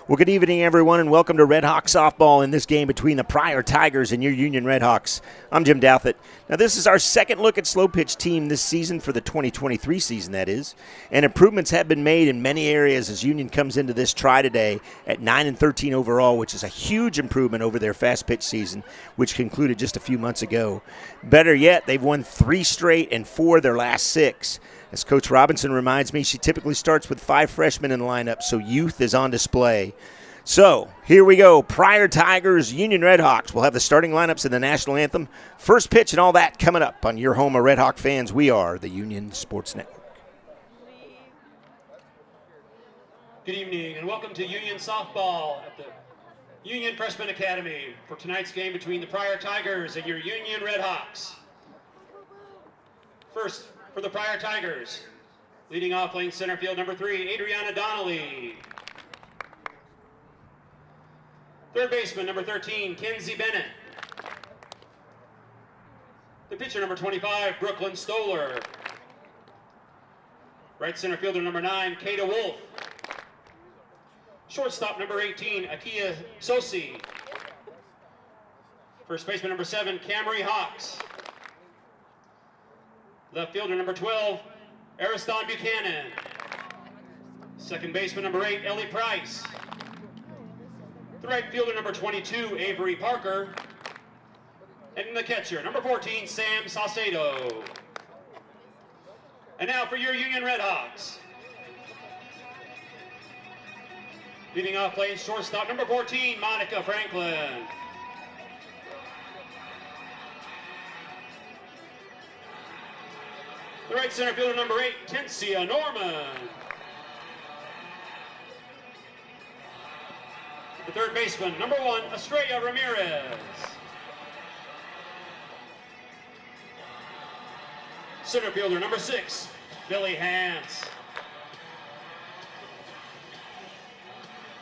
Well, good evening, everyone, and welcome to Red Hawk softball in this game between the Pryor Tigers and your Union Red Hawks. I'm Jim Douthit. Now, this is our second look at slow pitch team this season for the 2023 season, that is. And improvements have been made in many areas as Union comes into this try today at 9-13 overall, which is a huge improvement over their fast pitch season, which concluded just a few months ago. Better yet, they've won 3 straight and 4 of their last 6. As Coach Robinson reminds me, she typically starts with 5 freshmen in the lineup, so youth is on display. So, here we go. Pryor Tigers, Union Red Hawks. We'll have the starting lineups and the national anthem, first pitch, and all that coming up on your home of Red Hawk fans. We are the Union Sports Network. Good evening and welcome to Union Softball at the Union Freshman Academy for tonight's game between the Pryor Tigers and your Union Red Hawks. First, for the Pryor Tigers, leading off playing center field, number 3, Adriana Donnelly. Third baseman, number 13, Kenzie Bennett. The pitcher, number 25, Brooklyn Stoller. Right center fielder, number 9, Kata Wolf. Shortstop, number 18, Akia Sosi. First baseman, number 7, Camry Hawks. Left fielder, number 12, Ariston Buchanan. Second baseman, number 8, Ellie Price. The right fielder, number 22, Avery Parker. And the catcher, number 14, Sam Saucedo. And now for your Union Red Hawks. Leading off playing shortstop, number 14, Monica Franklin. The right center fielder, number 8, Tensia Norman. The third baseman, number 1, Estrella Ramirez. Center fielder, number 6, Billy Hance.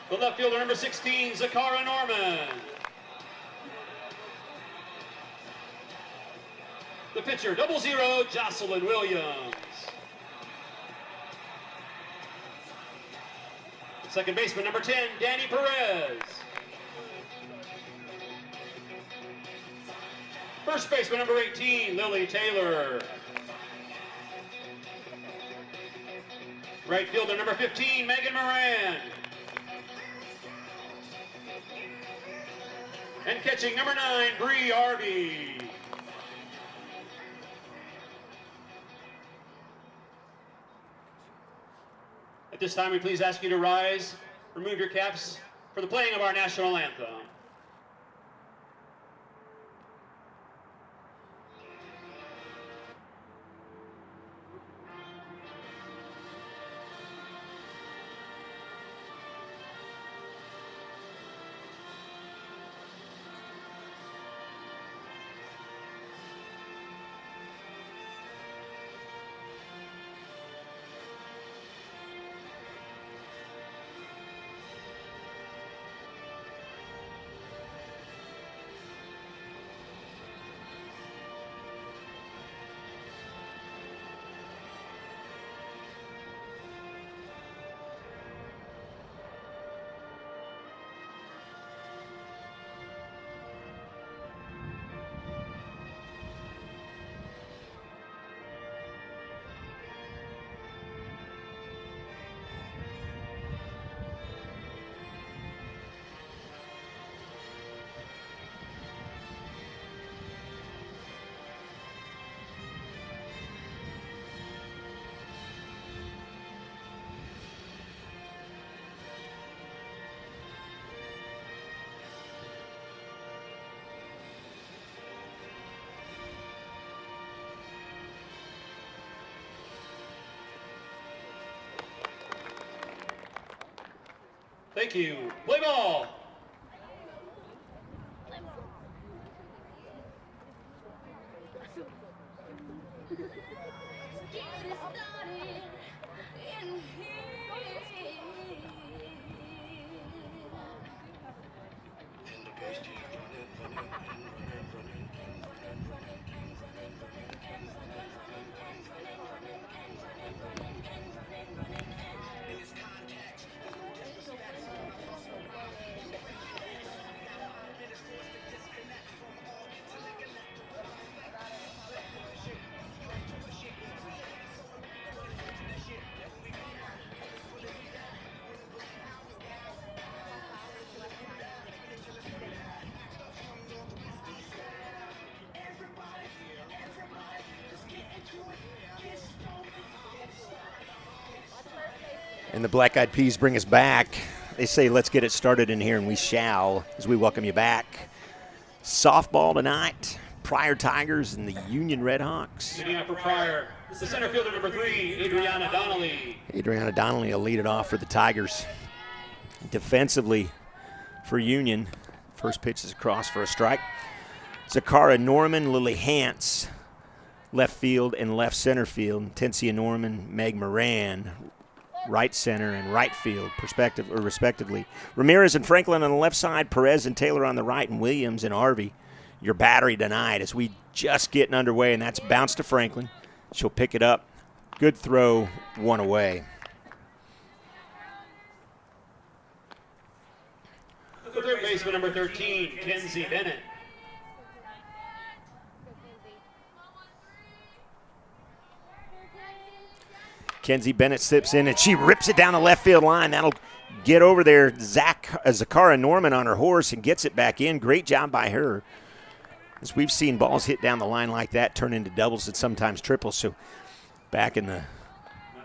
The left fielder, number 16, Zakara Norman. The pitcher, 00, Jocelyn Williams. Second baseman, number 10, Danny Perez. First baseman, number 18, Lily Taylor. Right fielder, number 15, Megan Moran. And catching, number 9, Bree Harvey. At this time, we please ask you to rise, remove your caps for the playing of our national anthem. Thank you. Play ball. And the Black Eyed Peas bring us back. They say, let's get it started in here, and we shall, as we welcome you back. Softball tonight, Pryor Tigers and the Union Redhawks. Sitting up for Pryor, the center fielder number 3, Adriana Donnelly. Adriana Donnelly will lead it off for the Tigers. Defensively for Union, first pitch is across for a strike. Zakara Norman, Lily Hance, left field and left center field. Tensia Norman, Meg Moran, right center and right field, respectively. Ramirez and Franklin on the left side, Perez and Taylor on the right, and Williams and Harvey. Your battery tonight as we just getting underway, and that's bounce to Franklin. She'll pick it up. Good throw, one away. The third baseman, number 13, Kenzie Bennett. Kenzie Bennett slips in, and she rips it down the left field line. That'll get over there. Zakara Norman on her horse and gets it back in. Great job by her. As we've seen balls hit down the line like that turn into doubles and sometimes triples. So back in the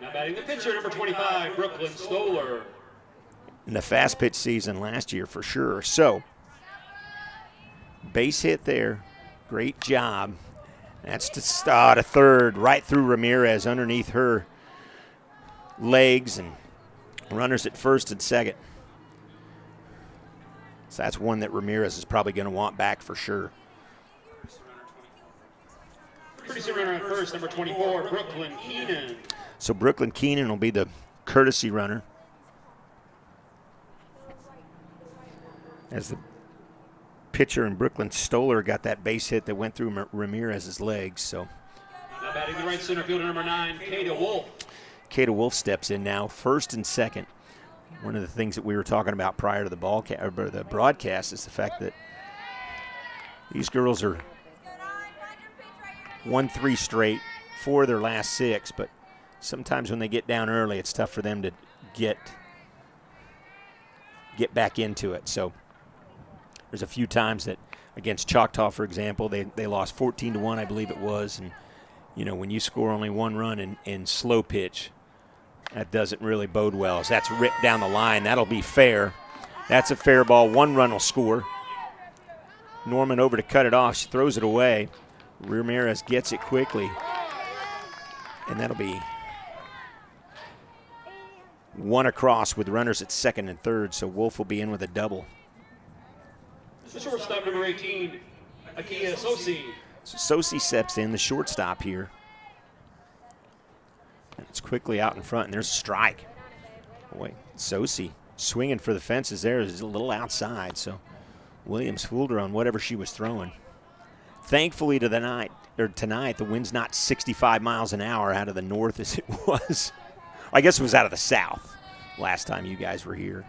Now batting the pitcher, number 25, Brooklyn Stoller. In the fast pitch season last year for sure. So base hit there. Great job. That's to start a third right through Ramirez underneath her legs, and runners at first and second. So that's one that Ramirez is probably going to want back for sure. Courtesy runner at first, number 24, Brooklyn Keenan. So Brooklyn Keenan will be the courtesy runner, as the pitcher and Brooklyn Stoller got that base hit that went through Ramirez's legs. So now batting the right center fielder, number 9, Kata Wolf. Kata Wolf steps in now, first and second. One of the things that we were talking about prior to the broadcast is the fact that these girls are 1-3 straight, 4 of their last 6, but sometimes when they get down early, it's tough for them to get back into it. So there's a few times that against Choctaw, for example, they lost 14-1, I believe it was, and you know, when you score only 1 run in slow pitch, that doesn't really bode well. As that's ripped down the line, that'll be fair. That's a fair ball. 1 run will score. Norman over to cut it off. She throws it away. Ramirez gets it quickly, and that'll be 1 across with runners at second and third. So Wolf will be in with a double. The shortstop, number 18, Akia Sosi. So Sosi steps in, the shortstop here. And it's quickly out in front, and there's a strike. Boy, Sosi swinging for the fences there is a little outside, so Williams fooled her on whatever she was throwing. Thankfully tonight, the wind's not 65 miles an hour out of the north as it was. I guess it was out of the south last time you guys were here.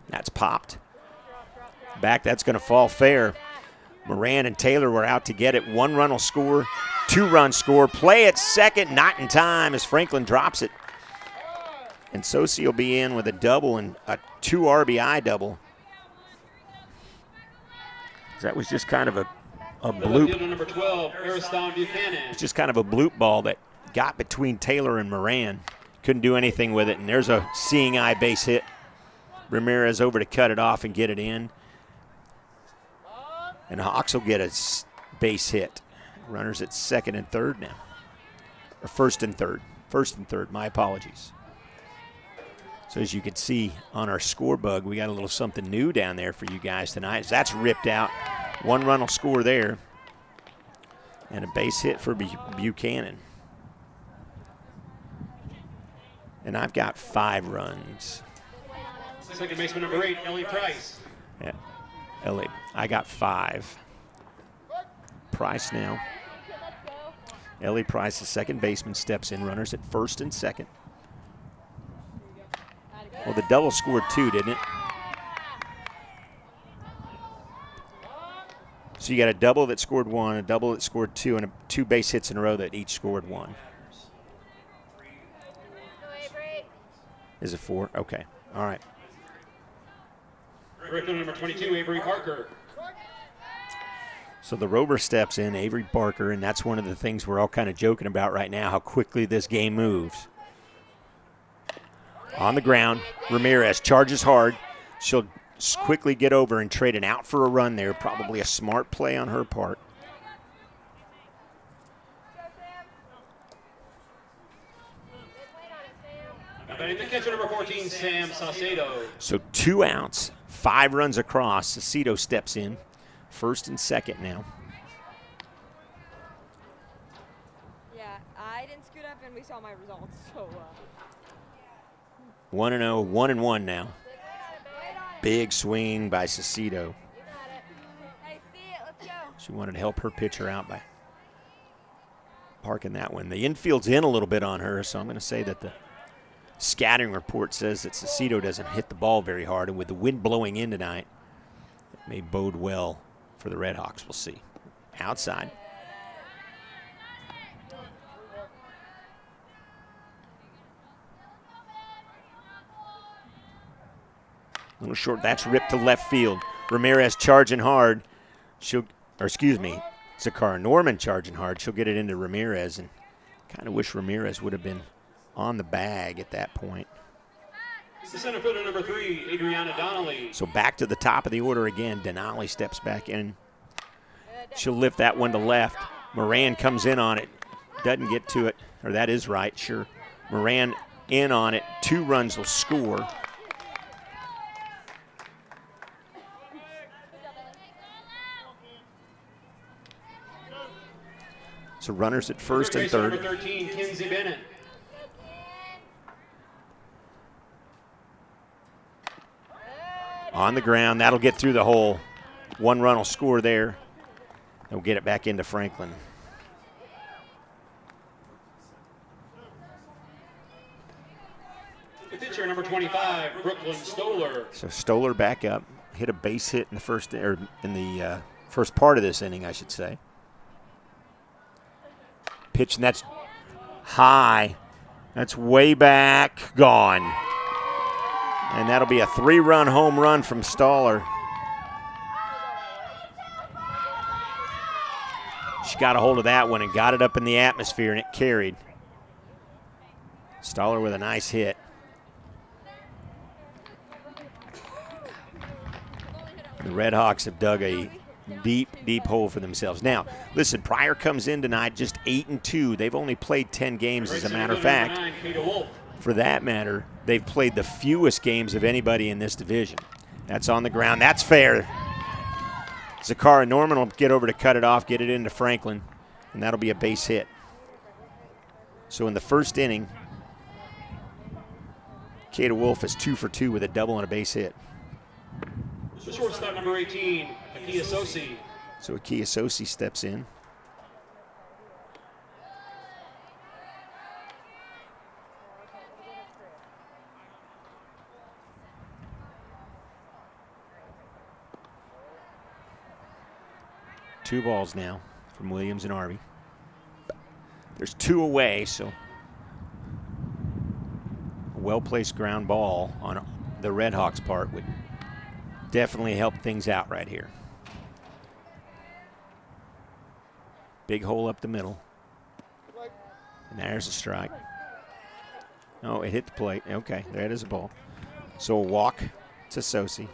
That's popped. Back, that's going to fall fair. Moran and Taylor were out to get it. 1 run will score, 2 runs score. Play at second, not in time as Franklin drops it. And Sosi will be in with a double and a 2 RBI double. That was just kind of a bloop. Number 12, Ariston Buchanan. It's just kind of a bloop ball that got between Taylor and Moran. Couldn't do anything with it, and there's a seeing eye base hit. Ramirez over to cut it off and get it in. And Hawks will get a base hit. Runners at second and third now. Or first and third. First and third, my apologies. So as you can see on our score bug, we got a little something new down there for you guys tonight. That's ripped out. 1 run will score there. And a base hit for Buchanan. And I've got 5 runs. Second baseman, number 8, Ellie Price. Yeah, Ellie, I got 5. Price now. Ellie Price, the second baseman, steps in. Runners at first and second. Well, the double scored 2, didn't it? So you got a double that scored 1, a double that scored 2, and 2 base hits in a row that each scored 1. Is it 4? Okay. All right. Curriculum number 22, Avery Parker. So the rover steps in, Avery Barker, and that's one of the things we're all kind of joking about right now, how quickly this game moves. On the ground, Ramirez charges hard. She'll quickly get over and trade an out for a run there. Probably a smart play on her part. Batting the catcher, number 14, Sam Saucedo. So 2 outs, 5 runs across. Saucedo steps in. First and second now. Yeah, I didn't scoot up and we saw my results, so 1-0, 1-1 now. Big swing by Saucedo. Hey, see it, let's go. She wanted to help her pitcher out by parking that one. The infield's in a little bit on her, so I'm going to say that the scattering report says that Saucedo doesn't hit the ball very hard, and with the wind blowing in tonight, it may bode well for the Redhawks. We'll see. Outside. A little short. That's ripped to left field. Ramirez charging hard. Zakara Norman charging hard. She'll get it into Ramirez, and kind of wish Ramirez would have been on the bag at that point. The center fielder, number 3, Adriana Donnelly. So back to the top of the order again. Denali steps back in. She'll lift that one to left. Moran comes in on it. Doesn't get to it. Or that is right, sure. Moran in on it. 2 runs will score. So runners at first and third. Number 13, Kinsey Bennett. On the ground, that'll get through the hole. 1 run will score there. They'll get it back into Franklin. The pitcher, number 25, Brooklyn Stoller. So Stoller back up, hit a base hit in the first part of this inning, I should say. Pitch, and that's high. That's way back, gone. And that'll be a 3-run home run from Stoller. She got a hold of that one and got it up in the atmosphere, and it carried. Stoller with a nice hit. The Redhawks have dug a deep, deep hole for themselves. Now, listen, Pryor comes in tonight just 8-2. They've only played 10 games, as a matter of fact. For that matter, they've played the fewest games of anybody in this division. That's on the ground. That's fair. Zakara Norman will get over to cut it off, get it into Franklin, and that'll be a base hit. So in the first inning, Kata Wolf is 2 for 2 with a double and a base hit. The shortstop, number 18, Akia Sosi. So Akia Sosi steps in. Two balls now from Williams and Arby. There's 2 away, so a well-placed ground ball on the Redhawks' part would definitely help things out right here. Big hole up the middle. And there's a strike. Oh, it hit the plate. Okay, that is a ball. So a walk to Sosi.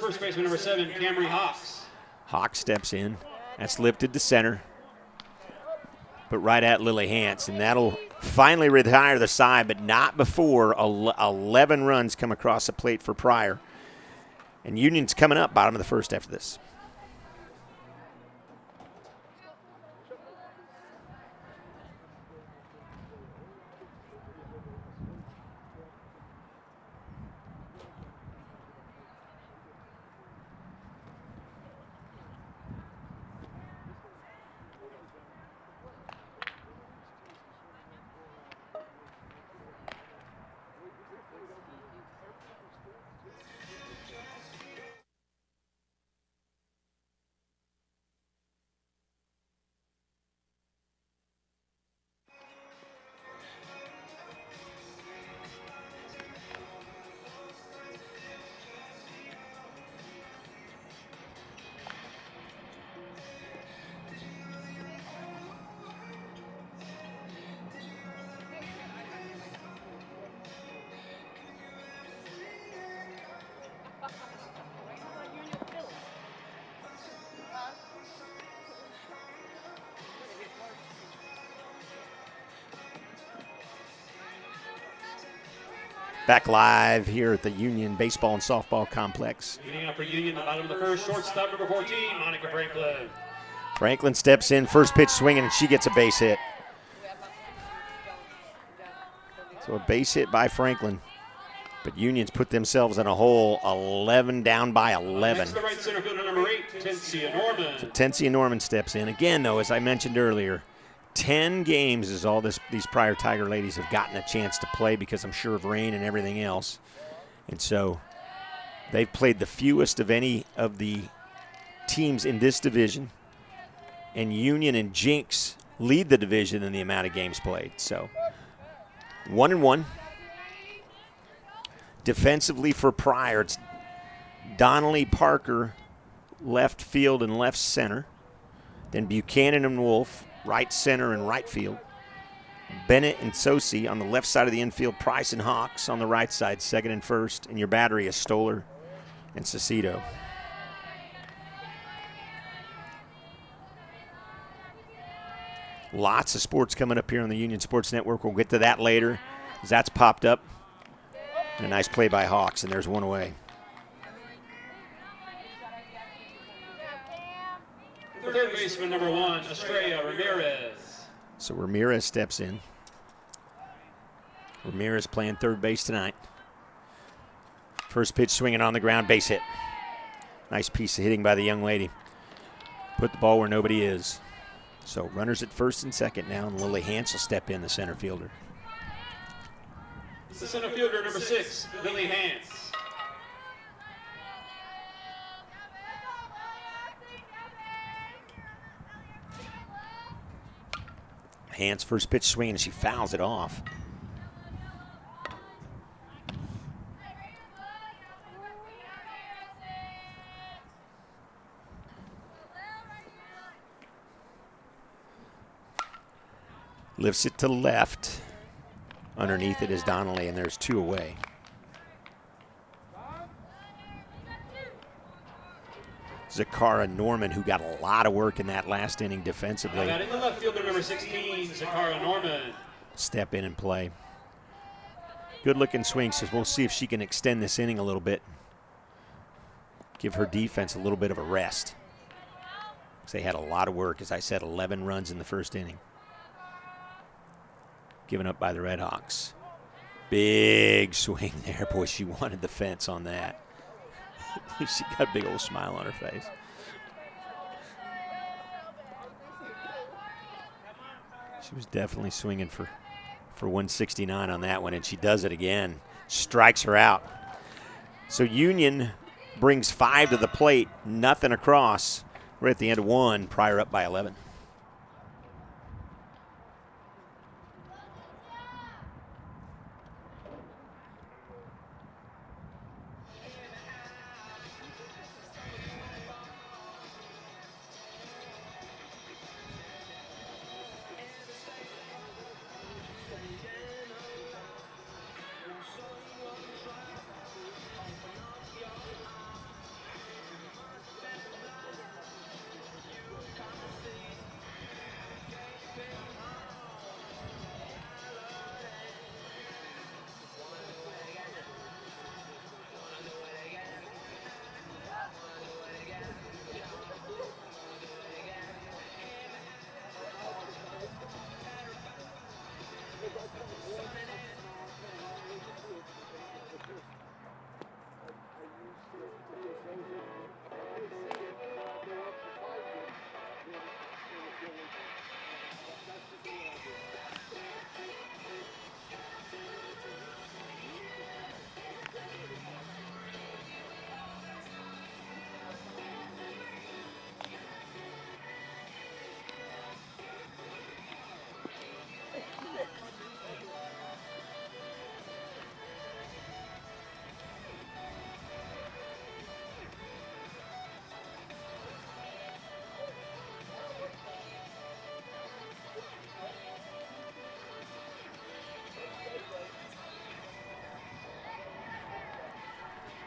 First baseman, number 7, Camry Hawks. Hawk steps in. That's lifted to center. But right at Lily Hance, and that'll finally retire the side, but not before 11 runs come across the plate for Pryor. And Union's coming up bottom of the first after this. Back live here at the Union Baseball and Softball Complex. Leading up for Union, the bottom of the first, shortstop number 14, Monica Franklin. Franklin steps in, first pitch swinging, and she gets a base hit. So a base hit by Franklin. But Union's put themselves in a hole, 11 down by 11. Next, the right center fielder number 8, Tensia Norman. So Tensia Norman steps in. Again, though, as I mentioned earlier, 10 games is all these Pryor Tiger ladies have gotten a chance to play because I'm sure of rain and everything else. And so they've played the fewest of any of the teams in this division. And Union and Jinx lead the division in the amount of games played. So 1-1. Defensively for Pryor, it's Donnelly, Parker, left field and left center. Then Buchanan and Wolf, right center and right field. Bennett and Sosi on the left side of the infield. Price and Hawks on the right side, second and first. And your battery is Stoller and Cicito. Lots of sports coming up here on the Union Sports Network. We'll get to that later as that's popped up. And a nice play by Hawks, and there's one away. Third baseman number 1, Estrella Ramirez. So Ramirez steps in. Ramirez playing third base tonight. First pitch swinging on the ground, base hit. Nice piece of hitting by the young lady. Put the ball where nobody is. So runners at first and second now, and Lily Hance will step in, the center fielder. The center fielder number 6, Lily Hance. Hance first pitch swinging, and she fouls it off. Lifts it to left. Underneath it is Donnelly, and there's 2 away. Zakara Norman, who got a lot of work in that last inning defensively. Got in the left fielder number 16, Zakara Norman. Step in and play. Good looking swing, so we'll see if she can extend this inning a little bit. Give her defense a little bit of a rest. They had a lot of work, as I said, 11 runs in the first inning. Given up by the Red Hawks. Big swing there. Boy, she wanted the fence on that. She got a big old smile on her face. She was definitely swinging for 169 on that one, and she does it again. Strikes her out. So Union brings 5 to the plate, nothing across. We're at the end of 1, Pryor up by 11.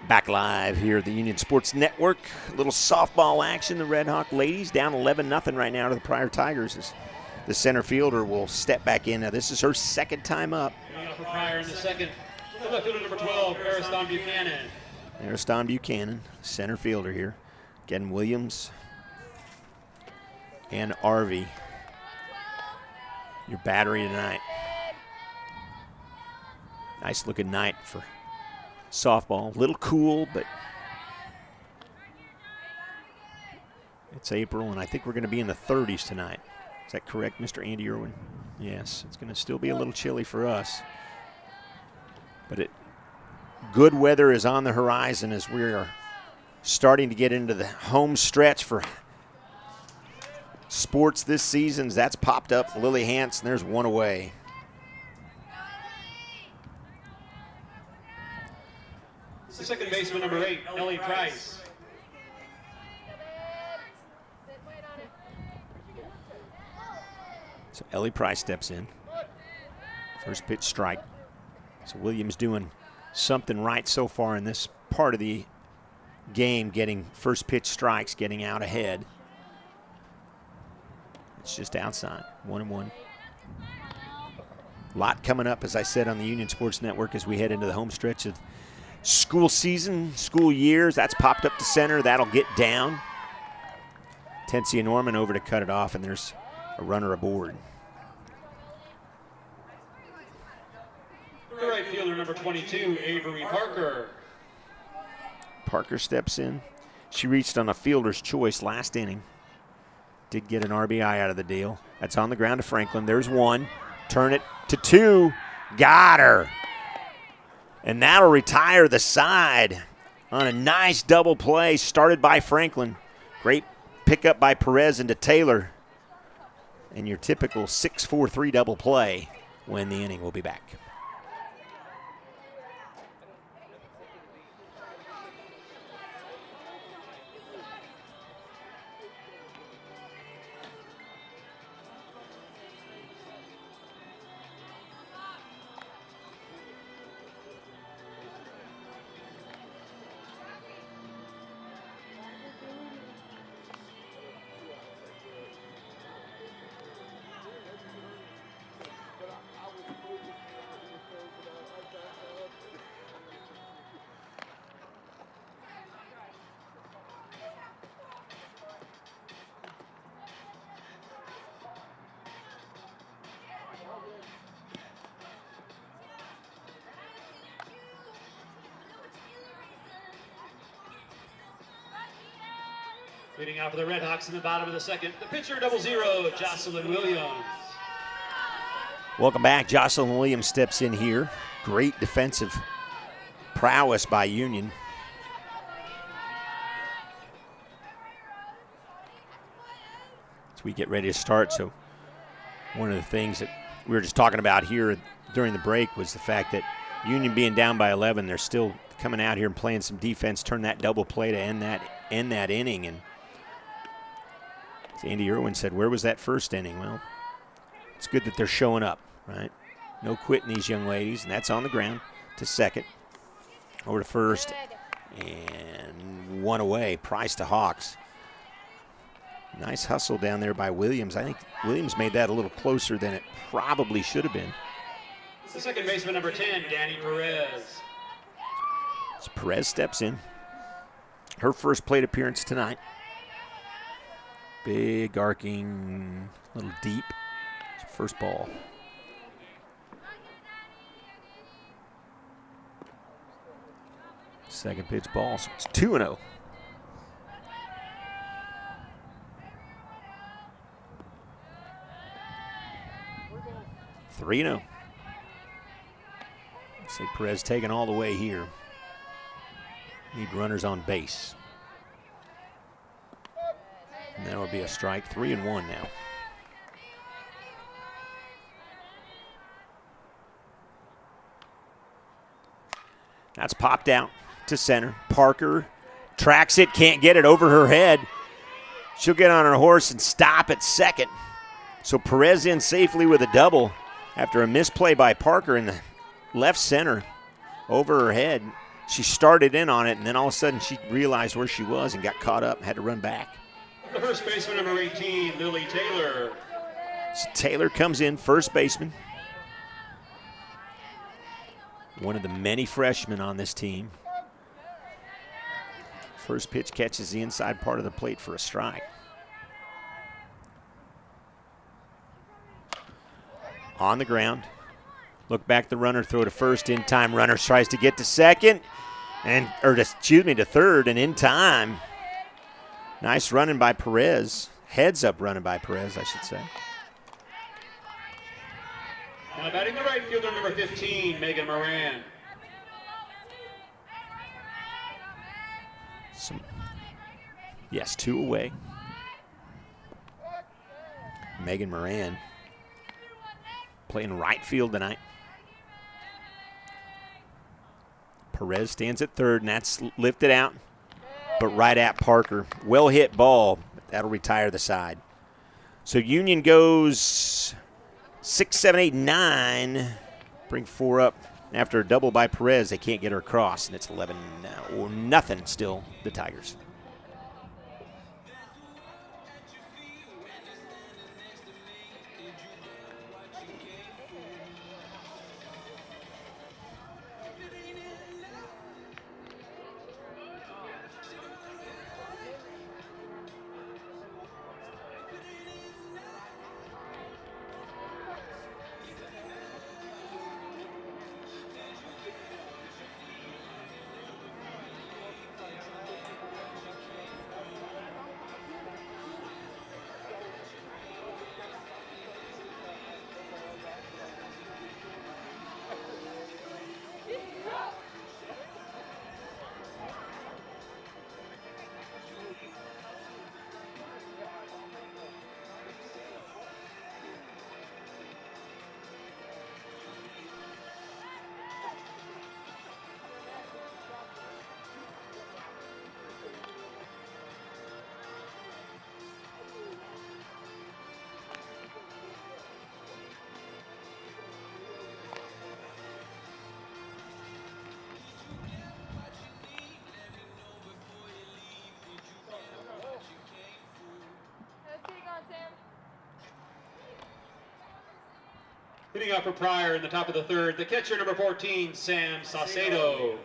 Back live here at the Union Sports Network. A little softball action. The Red Hawk ladies down 11-0 right now to the Pryor Tigers. As the center fielder will step back in. Now, this is her second time up. For Pryor in the second, The left fielder, number 12, Ariston Buchanan. Ariston Buchanan, center fielder here. Again, Williams and Arvey, your battery tonight. Nice looking night for softball. A little cool, but it's April, and I think we're going to be in the 30s tonight. Is that correct, Mr. Andy Irwin? Yes, it's going to still be a little chilly for us. But good weather is on the horizon as we are starting to get into the home stretch for sports this season. That's popped up. Lily Hansen, there's one away. Second baseman, number 8, Ellie Price. So Ellie Price steps in. First pitch strike. So Williams doing something right so far in this part of the game, getting first pitch strikes, getting out ahead. It's just outside, 1-1. A lot coming up, as I said, on the Union Sports Network as we head into the home stretch of school season, school years. That's popped up to center. That'll get down. Tensia Norman over to cut it off, and there's a runner aboard. The right fielder, number 22, Avery Parker. Parker steps in. She reached on a fielder's choice last inning. Did get an RBI out of the deal. That's on the ground to Franklin. There's one. Turn it to 2. Got her. And that'll retire the side on a nice double play started by Franklin. Great pickup by Perez into Taylor. And your typical 6-4-3 double play when the inning will be back. Leading out for the Red Hawks in the bottom of the second, the pitcher, 0-0, Jocelyn Williams. Welcome back. Jocelyn Williams steps in here. Great defensive prowess by Union. As we get ready to start, so one of the things that we were just talking about here during the break was the fact that Union being down by 11, they're still coming out here and playing some defense, turn that double play to end that inning. And as Andy Irwin said, where was that first inning? Well, it's good that they're showing up, right? No quitting these young ladies, and that's on the ground to second. Over to first, and one away. Price to Hawks. Nice hustle down there by Williams. I think Williams made that a little closer than it probably should have been. It's the second baseman, number 10, Danny Perez. So Perez steps in. Her first plate appearance tonight. Big, arcing, a little deep. First ball. Second pitch ball, so it's 2-0. Three-0. See Perez taking all the way here. Need runners on base. And that would be a strike. 3-1 now. That's popped out to center. Parker tracks it, can't get it over her head. She'll get on her horse and stop at second. So Perez in safely with a double after a misplay by Parker in the left center over her head. She started in on it, and then all of a sudden she realized where she was and got caught up and had to run back. The first baseman, number 18, Lily Taylor. So Taylor comes in, first baseman. One of the many freshmen on this team. First pitch catches the inside part of the plate for a strike. On the ground. Look back the runner, throw to first, in time. Runner tries to get to second, to third, and in time. Nice running by Perez. Heads up running by Perez, I should say. Now batting the right fielder, number 15, Megan Moran. Yes, 2 away. Megan Moran playing right field tonight. Perez stands at third, and that's lifted out, but right at Parker. Well hit ball. That'll retire the side. So Union goes 6, 7, 8, 9. Bring 4 up. After a double by Perez, they can't get her across, and it's 11-0 still, the Tigers. Hitting up for Pryor in the top of the third, the catcher, number 14, Sam Saucedo.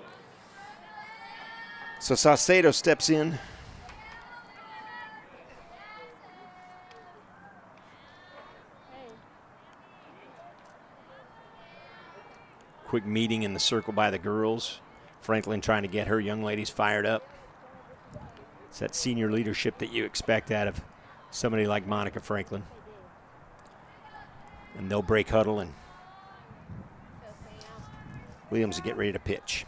So Saucedo steps in. Quick meeting in the circle by the girls. Franklin trying to get her young ladies fired up. It's that senior leadership that you expect out of somebody like Monica Franklin. And they'll break huddle, and Williams will get ready to pitch.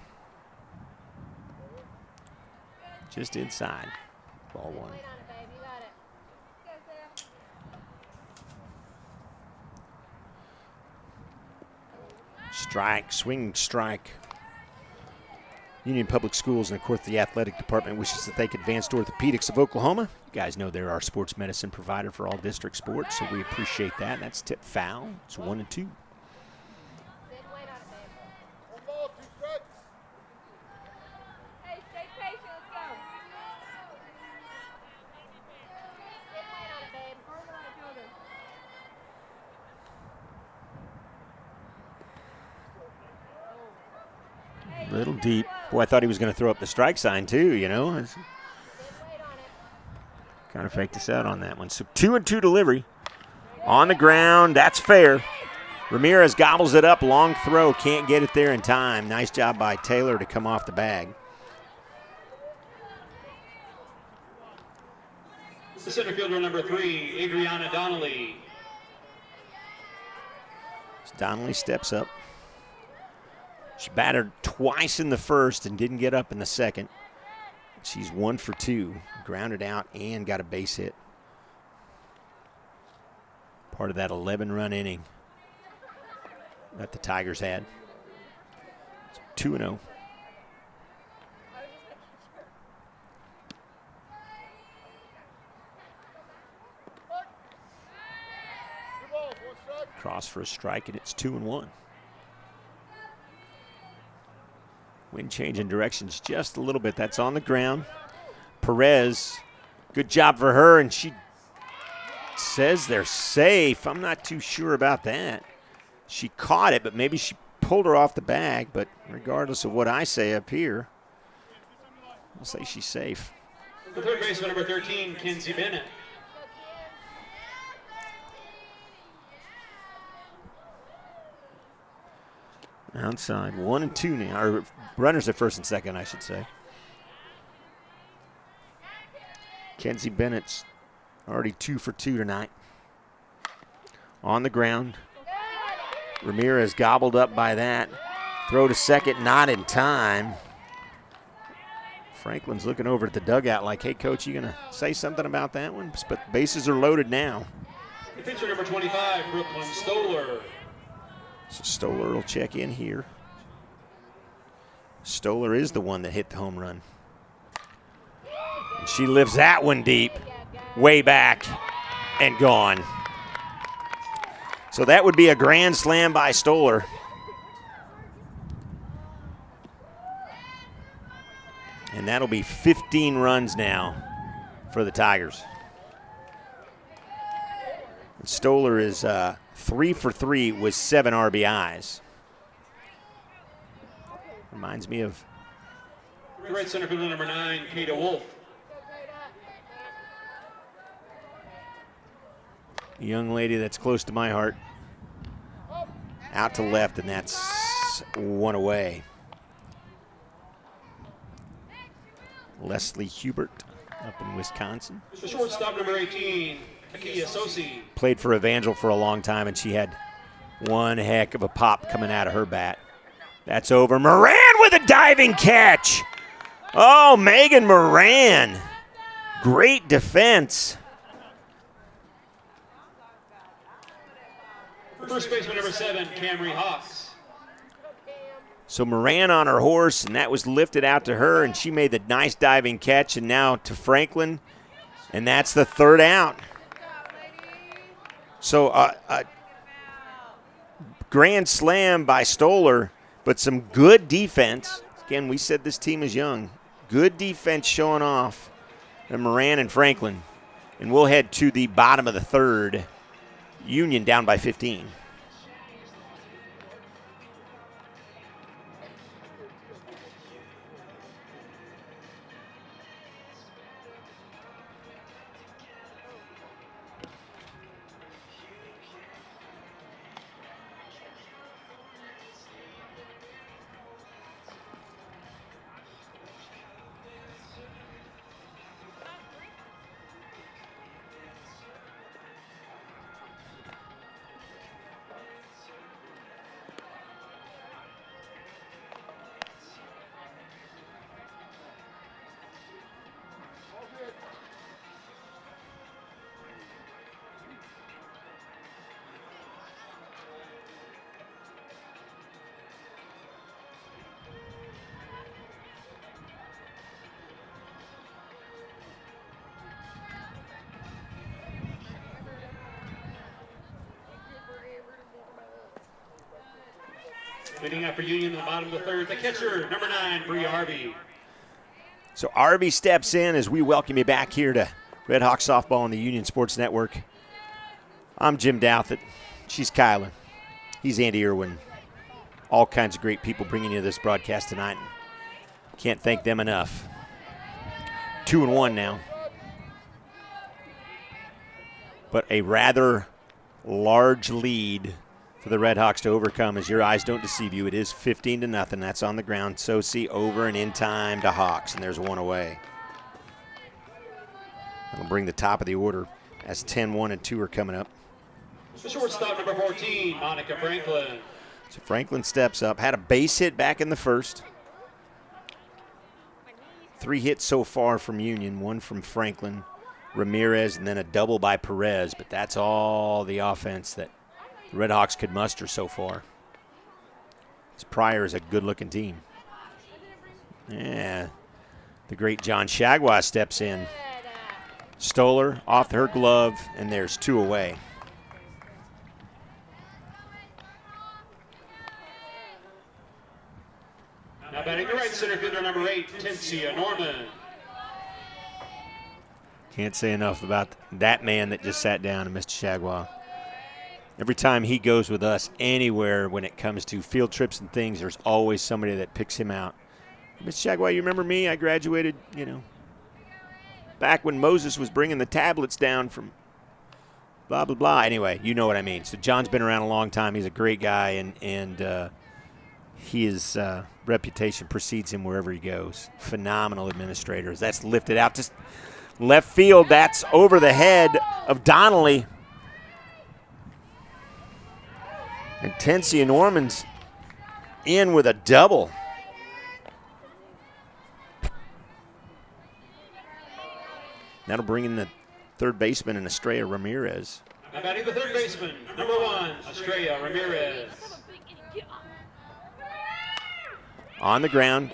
Just inside. Ball 1. Strike, swinging strike. Union Public Schools and, of course, the athletic department wishes to thank Advanced Orthopedics of Oklahoma. You guys know they're our sports medicine provider for all district sports, so we appreciate that. That's tip foul. It's 1-2. Hey, stay patient. Let's go. Little deep. Boy, I thought he was going to throw up the strike sign too, you know. Kind of faked us out on that one. So 2-2 delivery. On the ground, that's fair. Ramirez gobbles it up, long throw, can't get it there in time. Nice job by Taylor to come off the bag. The center fielder, number 3, Adriana Donnelly. Donnelly steps up. She batted twice in the first and didn't get up in the second. She's 1 for 2, grounded out and got a base hit. Part of that 11-run inning that the Tigers had. 2-0. Cross for a strike, and it's 2-1. Wind changing directions just a little bit. That's on the ground. Perez, good job for her, and she says they're safe. I'm not too sure about that. She caught it, but maybe she pulled her off the bag, but regardless of what I say up here, I'll say she's safe. The third baseman, number 13, Kenzie Bennett. Outside, 1 and 2 now. Or runners at first and second, I should say. Kenzie Bennett's already 2 for 2 tonight. On the ground. Ramirez gobbled up by that. Throw to second, not in time. Franklin's looking over at the dugout like, hey, coach, you going to say something about that one? But bases are loaded now. The pitcher, number 25, Brooklyn Stoller. So Stoller will check in here. Stoller is the one that hit the home run. And she lifts that one deep, way back, and gone. So that would be a grand slam by Stoller. And that'll be 15 runs now for the Tigers. And Stoller is 3 for 3 with 7 RBIs. Reminds me of Right center fielder, number 9, Kata Wolf. a young lady that's close to my heart. Out to left, and that's one away. Leslie Hubert up in Wisconsin. The shortstop, number 18, Akia Sosi. Played for Evangel for a long time, and she had one heck of a pop coming out of her bat. That's over. Moran with a diving catch. Oh, Megan Moran. Great defense. First baseman, number 7, Camry Hawks. So Moran on her horse, and that was lifted out to her, and she made the nice diving catch, and now to Franklin, and that's the third out. So a grand slam by Stoller, but some good defense. Again, we said this team is young. Good defense showing off and Moran and Franklin. And we'll head to the bottom of the third. Union down by 15. Leading out for Union in the bottom of the third, the catcher, number 9, Pryor Harvey. So Arby steps in as we welcome you back here to Red Hawk Softball on the Union Sports Network. I'm Jim Douthit. She's Kyla. He's Andy Irwin. All kinds of great people bringing you this broadcast tonight. Can't thank them enough. 2-1 now. But a rather large lead for the Red Hawks to overcome, as your eyes don't deceive you. It is 15-0. That's on the ground. Sosi over and in time to Hawks, and there's one away. That'll bring the top of the order as 10-1 and 2 are coming up. The shortstop, number 14, Monica Franklin. So Franklin steps up. Had a base hit back in the first. 3 hits so far from Union, 1 from Franklin, Ramirez, and then a double by Perez. But that's all the offense that the Red Hawks could muster so far. This Pryor is a good-looking team. Yeah, the great John Shagwa steps in. Stoller off her glove, and there's 2 away. Now batting the right center fielder, number 8, Tensia Norman. Can't say enough about that man that just sat down and Mr. Shagwa. Every time he goes with us anywhere when it comes to field trips and things, there's always somebody that picks him out. Miss Shagway, you remember me? I graduated, back when Moses was bringing the tablets down from blah, blah, blah. Anyway, you know what I mean. So John's been around a long time. He's a great guy, and his reputation precedes him wherever he goes. Phenomenal administrators. That's lifted out to left field. That's over the head of Donnelly. And Tensia Norman's in with a double. That'll bring in the third baseman and Estrella Ramirez. Now batting the third baseman, number 1, Estrella Ramirez. On the ground.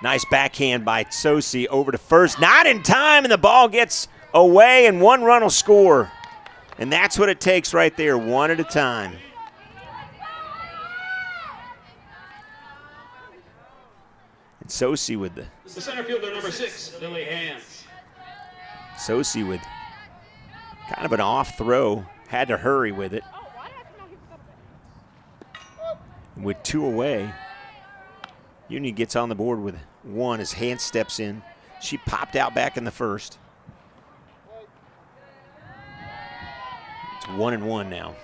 Nice backhand by Sosi over to first. Not in time, and the ball gets away, and 1 run will score. And that's what it takes right there, 1 at a time. And Sosi with the center fielder, number 6, Lily Hans. Sosi with kind of an off throw. Had to hurry with it. With 2 away, Union gets on the board with 1 as Hans steps in. She popped out back in the first. It's 1-1 now.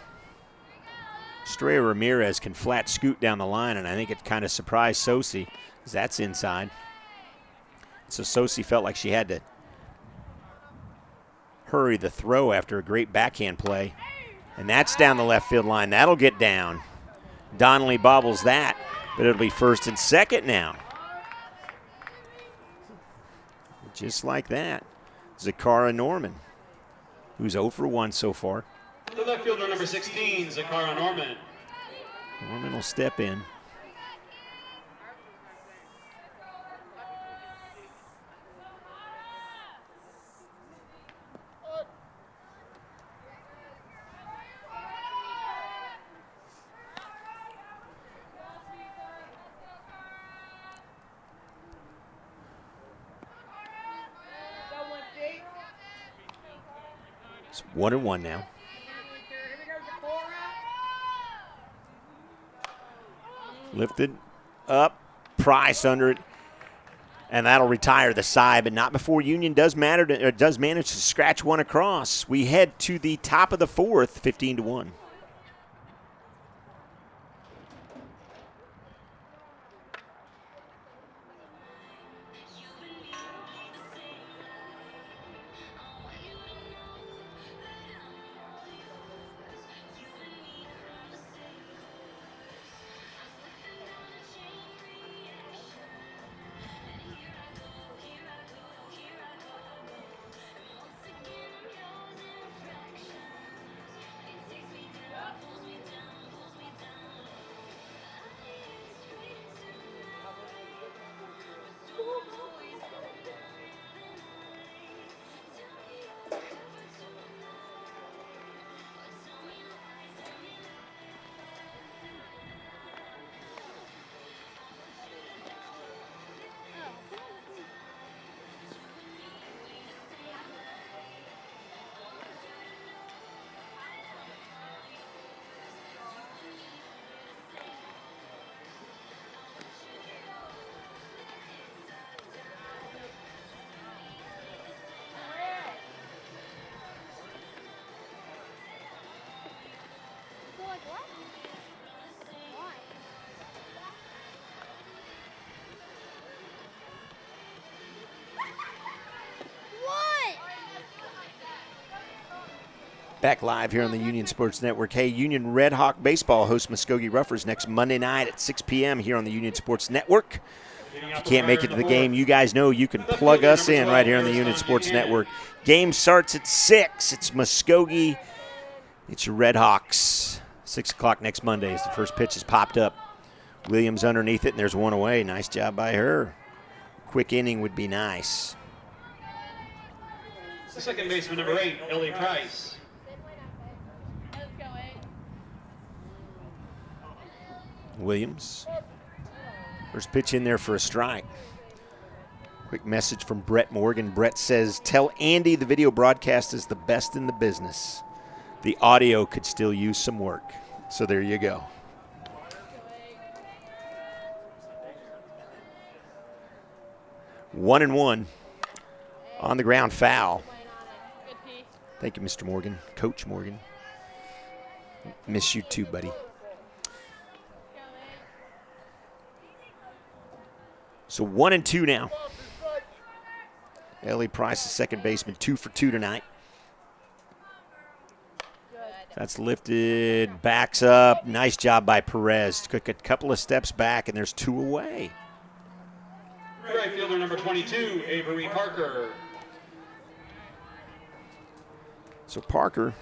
Estrella Ramirez can flat scoot down the line, and I think it kind of surprised Sosi, because that's inside. So Sosi felt like she had to hurry the throw after a great backhand play. And that's down the left field line. That'll get down. Donnelly bobbles that, but it'll be first and second now. Just like that. Zakara Norman, who's 0 for 1 so far. The left fielder, number 16, Zakara Norman. Norman will step in. It's 1-1 now. Lifted up, Price under it, and that'll retire the side, but not before Union does manage to scratch 1 across. We head to the top of the 4th, 15-1. Back live here on the Union Sports Network. Hey, Union Red Hawk Baseball hosts Muskogee Ruffers next Monday night at 6 p.m. here on the Union Sports Network. If you can't make it to the game, you guys know you can plug us in right here on the Union Sports Network. Game starts at 6. It's Muskogee. It's your Red Hawks. 6 o'clock next Monday as the first pitch is popped up. Williams underneath it, and there's 1 away. Nice job by her. Quick inning would be nice. The second baseman, number 8, Ellie Price. Williams. First pitch in there for a strike. Quick message from Brett Morgan. Brett says, tell Andy the video broadcast is the best in the business. the audio could still use some work. So there you go. One and one. On the ground foul. Thank you, Mr. Morgan. Coach Morgan. Miss you too, buddy. So 1 and 2 now. Ellie Price, the second baseman, 2 for 2 tonight. That's lifted, backs up. Nice job by Perez. Took a couple of steps back, and there's 2 away. Right fielder number 22, Avery Parker. So Parker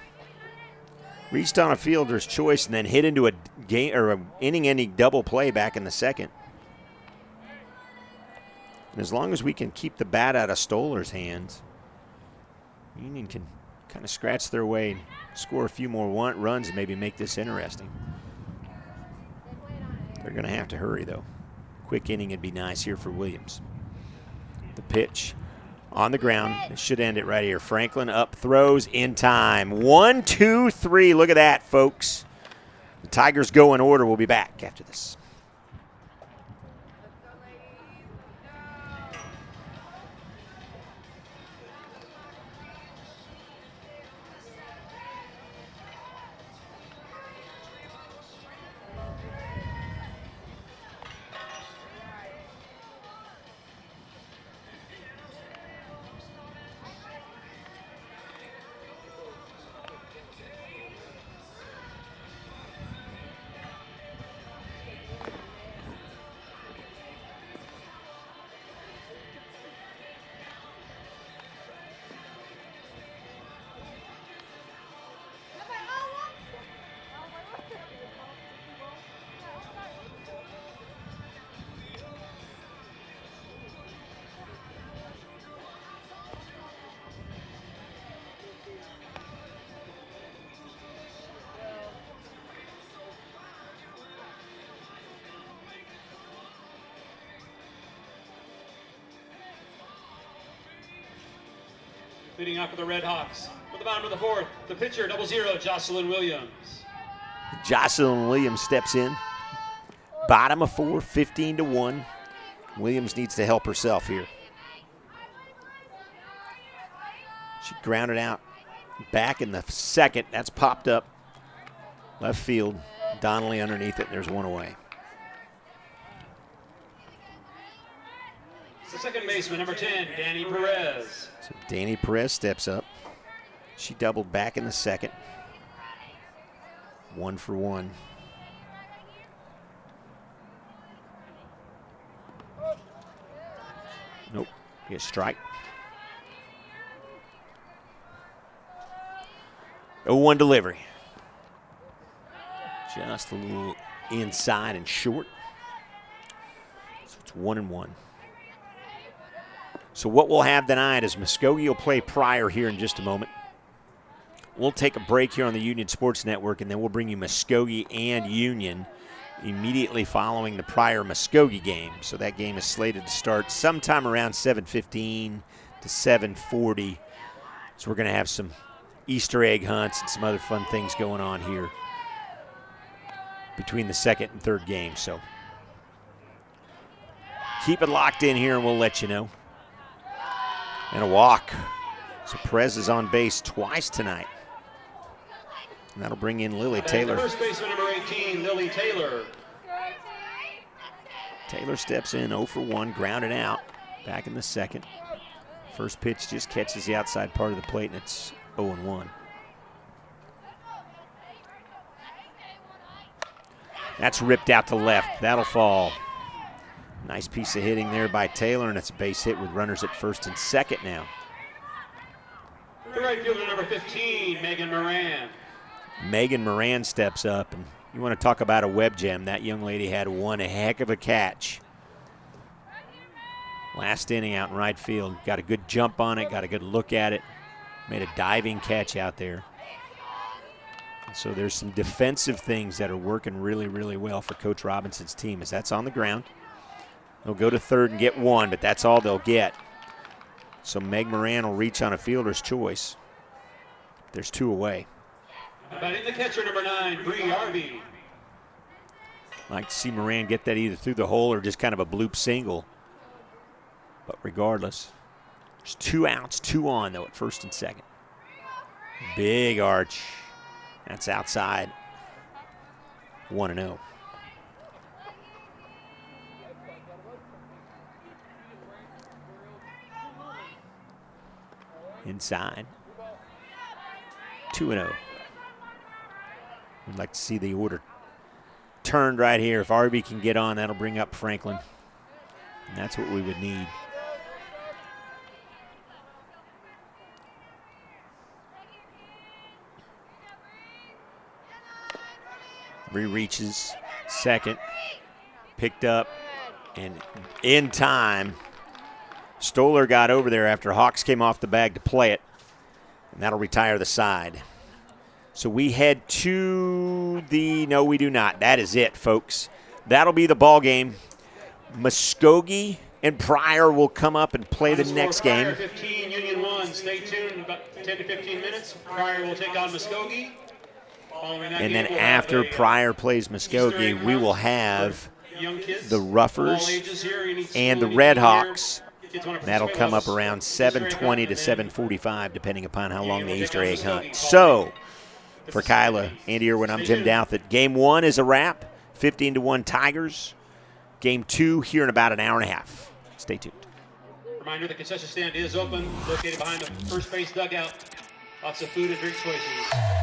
reached on a fielder's choice and then hit into a game or an inning-ending double play back in the second. And as long as we can keep the bat out of Stoller's hands, Union can kind of scratch their way and score a few more runs and maybe make this interesting. They're going to have to hurry, though. Quick inning would be nice here for Williams. The pitch on the ground. It should end it right here. Franklin up, throws in time. 1, 2, 3. Look at that, folks. The Tigers go in order. We'll be back after this. Leading off for the Red Hawks. For the bottom of the fourth, the pitcher, 0-0, Jocelyn Williams. Jocelyn Williams steps in. Bottom of 4, 15-1. Williams needs to help herself here. She grounded out back in the second. That's popped up. Left field. Donnelly underneath it, and there's 1 away. It's the second baseman, number 10, Danny Perez. So Danny Perez steps up. She doubled back in the second. 1 for 1. Nope. Get a strike. 0-1 delivery. Just a little inside and short. So it's 1-1. So what we'll have tonight is Muskogee will play Pryor here in just a moment. We'll take a break here on the Union Sports Network, and then we'll bring you Muskogee and Union immediately following the Pryor-Muskogee game. So that game is slated to start sometime around 7:15 to 7:40. So we're going to have some Easter egg hunts and some other fun things going on here between the second and third game. So keep it locked in here, and we'll let you know. And a walk. So Perez is on base twice tonight. And that'll bring in Lily Taylor. First baseman, number 18, Lily Taylor. Taylor steps in 0 for 1, grounded out. Back in the second. First pitch just catches the outside part of the plate, and it's 0-1. That's ripped out to left. That'll fall. Nice piece of hitting there by Taylor, and it's a base hit with runners at first and second now. The right fielder, number 15, Megan Moran. Megan Moran steps up, and you want to talk about a web gem. That young lady had one heck of a catch. Last inning out in right field. Got a good jump on it, got a good look at it. Made a diving catch out there. And so there's some defensive things that are working really, really well for Coach Robinson's team as that's on the ground. They'll go to third and get 1, but that's all they'll get. So Meg Moran will reach on a fielder's choice. There's 2 away. Batting the catcher, number 9, Pryor. Like to see Moran get that either through the hole or just kind of a bloop single. But regardless, there's 2 outs, 2 on, though, at first and second. Big arch. That's outside. 1-0. Inside. 2-0. We'd like to see the order turned right here. If RB can get on, that'll bring up Franklin. And that's what we would need. Reaches second, picked up, and in time, Stoller got over there after Hawks came off the bag to play it, and that'll retire the side. So we head to the, no, we do not. That is it, folks. That'll be the ball game. Muskogee and Pryor will come up and play the next game. Pryor 15, Union 1. Stay tuned. About 10 to 15 minutes. Pryor will take on Muskogee. And then after Pryor plays Muskogee, we will have the Ruffers and the Red Hawks. That'll come up around 7:20 to 7:45, depending upon how long the Easter egg hunt. So, for Kyla, Andy Irwin, I'm Jim Douthit. Game 1 is a wrap, 15-1 Tigers. Game 2 here in about an hour and a half. Stay tuned. Reminder, the concession stand is open, located behind the first base dugout. Lots of food and drink choices.